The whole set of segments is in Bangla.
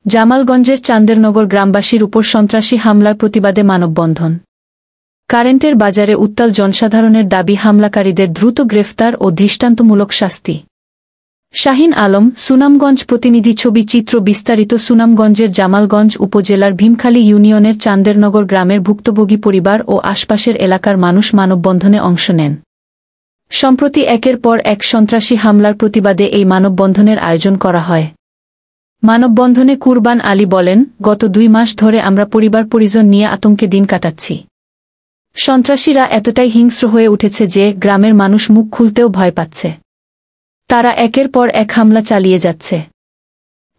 জামালগঞ্জের চান্দেরনগর গ্রামবাসীর উপর সন্ত্রাসী হামলার প্রতিবাদে মানববন্ধন। কারেন্টের বাজারে উত্তাল জনসাধারণের দাবি হামলাকারীদের দ্রুত গ্রেফতার ও দৃষ্টান্তমূলক শাস্তি। শাহিন আলম, সুনামগঞ্জ প্রতিনিধি। ছবি চিত্র বিস্তারিত। সুনামগঞ্জের জামালগঞ্জ উপজেলার ভীমখালী ইউনিয়নের চান্দেরনগর গ্রামের ভুক্তভোগী পরিবার ও আশপাশের এলাকার মানুষ মানববন্ধনে অংশ নেন। সম্প্রতি একের পর এক সন্ত্রাসী হামলার প্রতিবাদে এই মানববন্ধনের আয়োজন করা হয়। মানববন্ধনে কুরবান আলী বলেন, গত 2 মাস ধরে আমরা পরিবার পরিজন নিয়ে আতঙ্কে দিন কাটাচ্ছি। সন্ত্রাসীরা এতটাই হিংস্র হয়ে উঠেছে যে গ্রামের মানুষ মুখ খুলতেও ভয় পাচ্ছে। তারা একের পর এক হামলা চালিয়ে যাচ্ছে।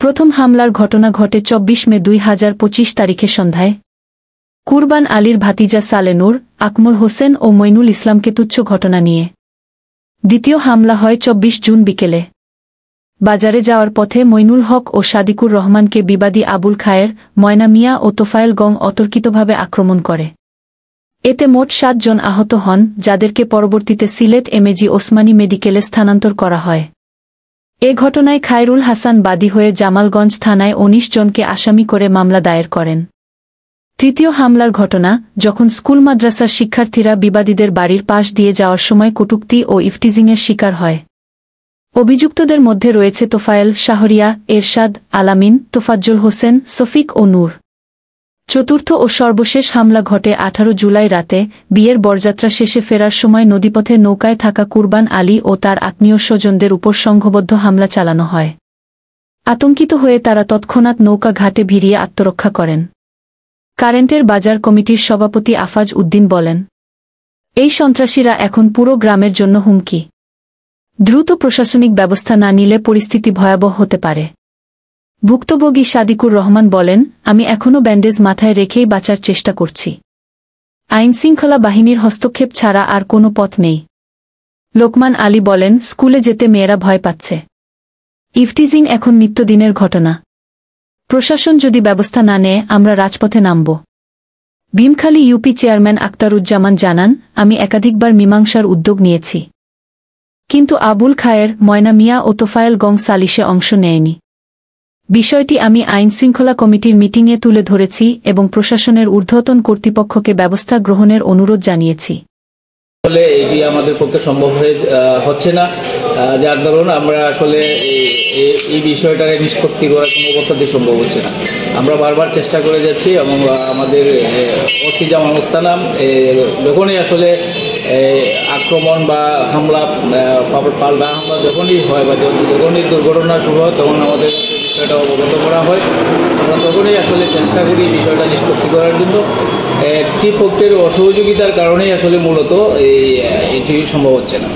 প্রথম হামলার ঘটনা ঘটে 24 মে 2025 তারিখে সন্ধ্যায়। কুরবান আলীর ভাতিজা সালেনুর, আকমল হোসেন ও মইনুল ইসলামকে তুচ্ছ ঘটনা নিয়ে। দ্বিতীয় হামলা হয় 24 জুন বিকেলে। বাজারে যাওয়ার পথে মইনুল হক ও সাদিকুর রহমানকে বিবাদী আবুল খায়ের, ময়না মিয়া ও তোফায়েল গং অতর্কিতভাবে আক্রমণ করে। এতে মোট 7 জন আহত হন, যাদেরকে পরবর্তীতে সিলেট এমএজি ওসমানী মেডিকেলে স্থানান্তর করা হয়। এ ঘটনায় খায়রুল হাসান বাদী হয়ে জামালগঞ্জ থানায় 19 জনকে আসামি করে মামলা দায়ের করেন। তৃতীয় হামলার ঘটনা, যখন স্কুল মাদ্রাসার শিক্ষার্থীরা বিবাদীদের বাড়ির পাশ দিয়ে যাওয়ার সময় কটূক্তি ও ইফটিজিংয়ের শিকার হয়। অভিযুক্তদের মধ্যে রয়েছে তোফায়েল, শাহরিয়া, এরশাদ, আলামিন, তোফাজ্জল হোসেন, সফিক ও নূর। চতুর্থ ও সর্বশেষ হামলা ঘটে 18 জুলাই রাতে। বিয়ের বরযাত্রা শেষে ফেরার সময় নদীপথে নৌকায় থাকা কুরবান আলী ও তার আত্মীয় স্বজনদের উপর সংঘবদ্ধ হামলা চালানো হয়। আতঙ্কিত হয়ে তারা তৎক্ষণাৎ নৌকা ঘাটে ভিড়িয়ে আত্মরক্ষা করেন। কারেন্টের বাজার কমিটির সভাপতি আফাজ উদ্দিন বলেন, এই সন্ত্রাসীরা এখন পুরো গ্রামের জন্য হুমকি। দ্রুত প্রশাসনিক ব্যবস্থা না নিলে পরিস্থিতি ভয়াবহ হতে পারে। ভুক্তভোগী সাদিকুর রহমান বলেন, আমি এখনও ব্যান্ডেজ মাথায় রেখেই বাঁচার চেষ্টা করছি। আইনশৃঙ্খলা বাহিনীর হস্তক্ষেপ ছাড়া আর কোনো পথ নেই। লোকমান আলী বলেন, স্কুলে যেতে মেয়েরা ভয় পাচ্ছে। ইফটিজিং এখন নিত্যদিনের ঘটনা। প্রশাসন যদি ব্যবস্থা না নেয় আমরা রাজপথে নামব। ভীমখালী ইউপি চেয়ারম্যান আক্তারুজ্জামান জানান, আমি একাধিকবার মীমাংসার উদ্যোগ নিয়েছি, কিন্তু আবুল খায়ের, ময়না মিয়া ও তোফায়েল গং সালিশে অংশ নেয়নি। বিষয়টি আমি আইনশৃঙ্খলা কমিটির মিটিংয়ে তুলে ধরেছি এবং প্রশাসনের ঊর্ধ্বতন কর্তৃপক্ষকে ব্যবস্থা গ্রহণের অনুরোধ জানিয়েছি। আসলে এটি আমাদের পক্ষে সম্ভব হচ্ছে না, যার দরুন আমরা আসলে এই বিষয়টাকে নিষ্পত্তি করার কোনো অবস্থাতেই সম্ভব হচ্ছে না। আমরা বারবার চেষ্টা করে যাচ্ছি এবং আমাদের ওসি জামাল মোস্তানাম যখনই আসলে আক্রমণ বা হামলা পাল্টা হামলা যখনই হয় বা যখনই দুর্ঘটনা শুরু হয় তখন আমাদের বিষয়টা অবগত করা হয়। আমরা তখনই আসলে চেষ্টা করি বিষয়টা নিষ্পত্তি করার জন্য। একটি পক্ষের অসহযোগিতার কারণেই আসলে মূলত এটি সম্ভব হচ্ছে না।